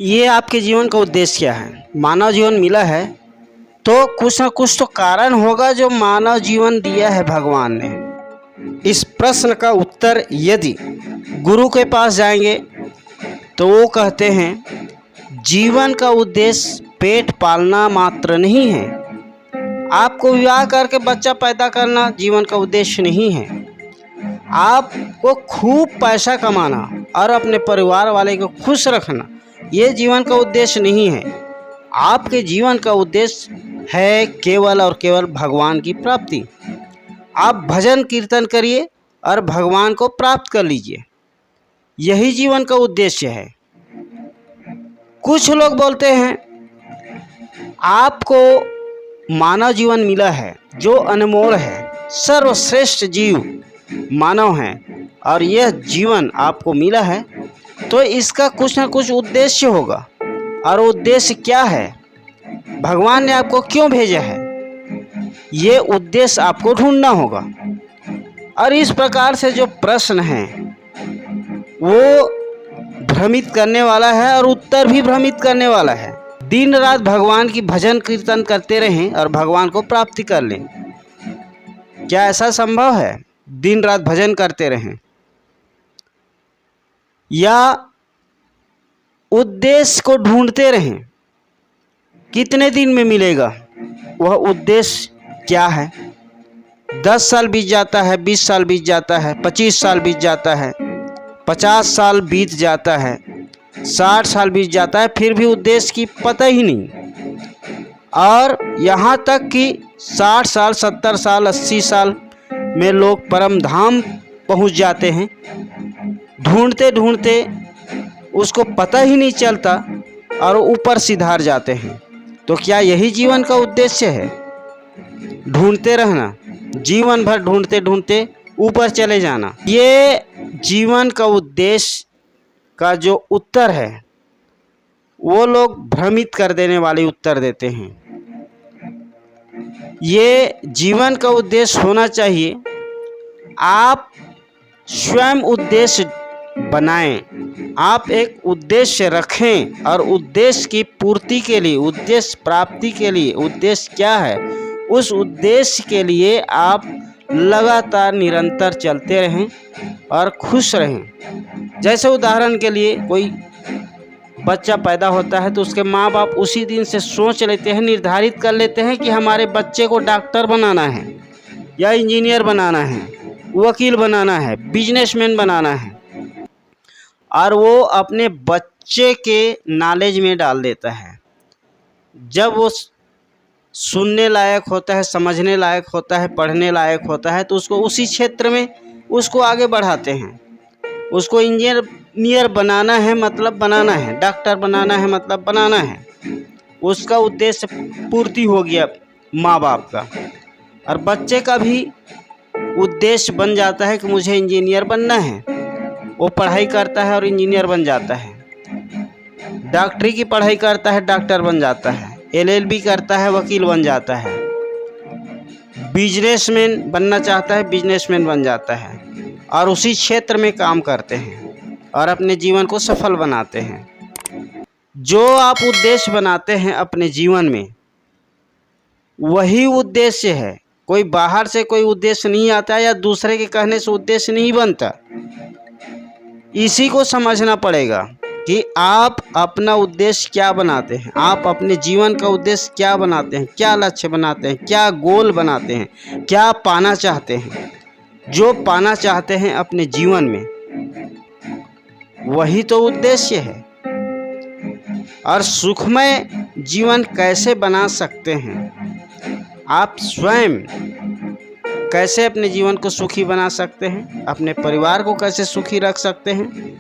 ये आपके जीवन का उद्देश्य क्या है? मानव जीवन मिला है तो कुछ ना कुछ तो कारण होगा जो मानव जीवन दिया है भगवान ने। इस प्रश्न का उत्तर यदि गुरु के पास जाएंगे तो वो कहते हैं जीवन का उद्देश्य पेट पालना मात्र नहीं है। आपको विवाह करके बच्चा पैदा करना जीवन का उद्देश्य नहीं है। आपको खूब पैसा कमाना और अपने परिवार वाले को खुश रखना ये जीवन का उद्देश्य नहीं है। आपके जीवन का उद्देश्य है केवल और केवल भगवान की प्राप्ति। आप भजन कीर्तन करिए और भगवान को प्राप्त कर लीजिए, यही जीवन का उद्देश्य है। कुछ लोग बोलते हैं आपको मानव जीवन मिला है जो अनमोल है, सर्वश्रेष्ठ जीव मानव है और यह जीवन आपको मिला है तो इसका कुछ ना कुछ उद्देश्य होगा। और उद्देश्य क्या है? भगवान ने आपको क्यों भेजा है, ये उद्देश्य आपको ढूंढना होगा। और इस प्रकार से जो प्रश्न है वो भ्रमित करने वाला है और उत्तर भी भ्रमित करने वाला है। दिन रात भगवान की भजन कीर्तन करते रहें और भगवान को प्राप्ति कर लें। क्या ऐसा संभव है? दिन रात भजन करते रहें या उद्देश्य को ढूंढते रहें? कितने दिन में मिलेगा वह उद्देश्य? क्या है? 10 साल बीत जाता है, 20 साल बीत जाता है, 25 साल बीत जाता है, 50 साल बीत जाता है, 60 साल बीत जाता है, फिर भी उद्देश्य की पता ही नहीं। और यहाँ तक कि 60 साल, 70 साल, 80 साल में लोग परम धाम पहुँच जाते हैं। ढूंढते ढूंढते उसको पता ही नहीं चलता और ऊपर सिधार जाते हैं। तो क्या यही जीवन का उद्देश्य है? ढूंढते रहना, जीवन भर ढूंढते ढूंढते ऊपर चले जाना। ये जीवन का उद्देश्य का जो उत्तर है वो लोग भ्रमित कर देने वाले उत्तर देते हैं। ये जीवन का उद्देश्य होना चाहिए। आप स्वयं उद्देश्य बनाएं, आप एक उद्देश्य रखें और उद्देश्य की पूर्ति के लिए, उद्देश्य प्राप्ति के लिए, उद्देश्य क्या है उस उद्देश्य के लिए आप लगातार निरंतर चलते रहें और खुश रहें। जैसे उदाहरण के लिए कोई बच्चा पैदा होता है तो उसके माँ बाप उसी दिन से सोच लेते हैं, निर्धारित कर लेते हैं कि हमारे बच्चे को डॉक्टर बनाना है या इंजीनियर बनाना है, वकील बनाना है, बिजनेसमैन बनाना है। और वो अपने बच्चे के नॉलेज में डाल देता है। जब वो सुनने लायक होता है, समझने लायक होता है, पढ़ने लायक होता है तो उसको उसी क्षेत्र में उसको आगे बढ़ाते हैं। उसको इंजीनियर बनाना है मतलब बनाना है, डॉक्टर बनाना है मतलब बनाना है। उसका उद्देश्य पूर्ति हो गया माँ बाप का। और बच्चे का भी उद्देश्य बन जाता है कि मुझे इंजीनियर बनना है। वो पढ़ाई करता है और इंजीनियर बन जाता है। डॉक्टरी की पढ़ाई करता है, डॉक्टर बन जाता है। LLB करता है, वकील बन जाता है। बिजनेसमैन बनना चाहता है, बिजनेसमैन बन जाता है। और उसी क्षेत्र में काम करते हैं और अपने जीवन को सफल बनाते हैं। जो आप उद्देश्य बनाते हैं अपने जीवन में वही उद्देश्य है। कोई बाहर से कोई उद्देश्य नहीं आता या दूसरे के कहने से उद्देश्य नहीं बनता। इसी को समझना पड़ेगा कि आप अपना उद्देश्य क्या बनाते हैं, आप अपने जीवन का उद्देश्य क्या बनाते हैं, क्या लक्ष्य बनाते हैं, क्या गोल बनाते हैं, क्या पाना चाहते हैं। जो पाना चाहते हैं अपने जीवन में वही तो उद्देश्य है। और सुखमय जीवन कैसे बना सकते हैं? आप स्वयं कैसे अपने जीवन को सुखी बना सकते हैं, अपने परिवार को कैसे सुखी रख सकते हैं,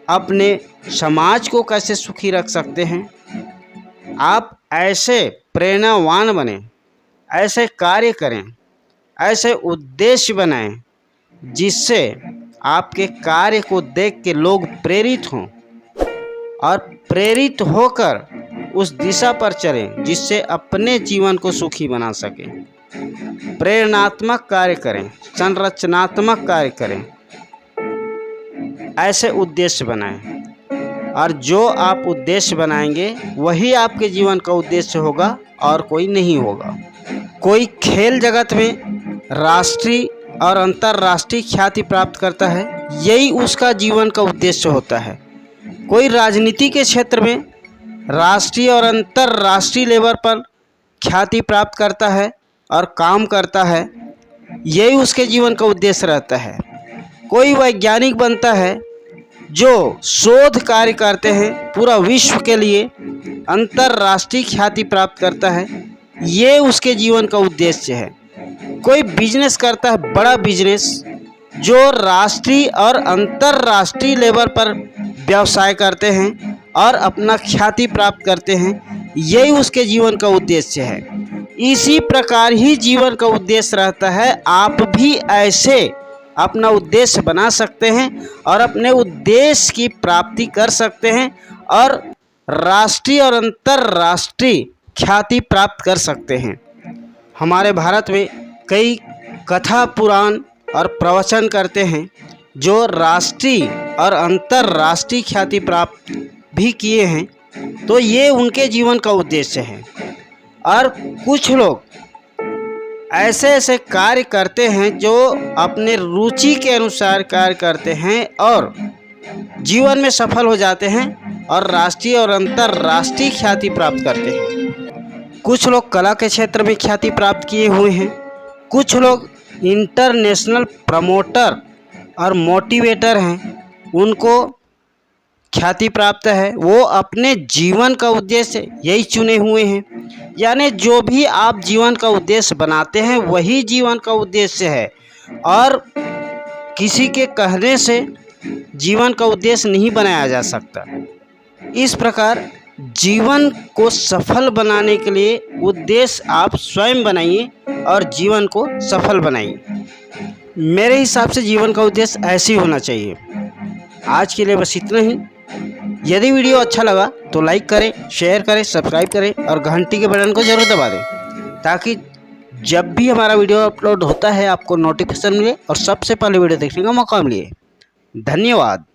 अपने समाज को कैसे सुखी रख सकते हैं। आप ऐसे प्रेरणावान बने, ऐसे कार्य करें, ऐसे उद्देश्य बनाएं जिससे आपके कार्य को देख के लोग प्रेरित हों और प्रेरित होकर उस दिशा पर चलें जिससे अपने जीवन को सुखी बना सकें। प्रेरणात्मक कार्य करें, संरचनात्मक कार्य करें, ऐसे उद्देश्य बनाएं। और जो आप उद्देश्य बनाएंगे वही आपके जीवन का उद्देश्य होगा और कोई नहीं होगा। कोई खेल जगत में राष्ट्रीय और अंतर्राष्ट्रीय ख्याति प्राप्त करता है, यही उसका जीवन का उद्देश्य होता है। कोई राजनीति के क्षेत्र में राष्ट्रीय और अंतर्राष्ट्रीय लेवल पर ख्याति प्राप्त करता है और काम करता है, यही उसके जीवन का उद्देश्य रहता है। कोई वैज्ञानिक बनता है जो शोध कार्य करते हैं पूरा विश्व के लिए, अंतर्राष्ट्रीय ख्याति प्राप्त करता है, ये उसके जीवन का उद्देश्य है। कोई बिजनेस करता है, बड़ा बिजनेस, जो राष्ट्रीय और अंतर्राष्ट्रीय लेवल पर व्यवसाय करते हैं और अपना ख्याति प्राप्त करते हैं, यही उसके जीवन का उद्देश्य है। इसी प्रकार ही जीवन का उद्देश्य रहता है। आप भी ऐसे अपना उद्देश्य बना सकते हैं और अपने उद्देश्य की प्राप्ति कर सकते हैं और राष्ट्रीय और अंतर्राष्ट्रीय ख्याति प्राप्त कर सकते हैं। हमारे भारत में कई कथा, पुराण और प्रवचन करते हैं जो राष्ट्रीय और अंतर्राष्ट्रीय ख्याति प्राप्त भी किए हैं, तो ये उनके जीवन का उद्देश्य है। और कुछ लोग ऐसे ऐसे कार्य करते हैं जो अपने रुचि के अनुसार कार्य करते हैं और जीवन में सफल हो जाते हैं और राष्ट्रीय और अंतर्राष्ट्रीय ख्याति प्राप्त करते हैं। कुछ लोग कला के क्षेत्र में ख्याति प्राप्त किए हुए हैं, कुछ लोग इंटरनेशनल प्रमोटर और मोटिवेटर हैं, उनको ख्याति प्राप्त है। वो अपने जीवन का उद्देश्य यही चुने हुए हैं। यानी जो भी आप जीवन का उद्देश्य बनाते हैं वही जीवन का उद्देश्य है और किसी के कहने से जीवन का उद्देश्य नहीं बनाया जा सकता। इस प्रकार जीवन को सफल बनाने के लिए उद्देश्य आप स्वयं बनाइए और जीवन को सफल बनाइए। मेरे हिसाब से जीवन का उद्देश्य ऐसे ही होना चाहिए। आज के लिए बस इतना ही। यदि वीडियो अच्छा लगा तो लाइक करें, शेयर करें, सब्सक्राइब करें और घंटी के बटन को जरूर दबा दें, ताकि जब भी हमारा वीडियो अपलोड होता है आपको नोटिफिकेशन मिले और सबसे पहले वीडियो देखने का मौका मिले। धन्यवाद।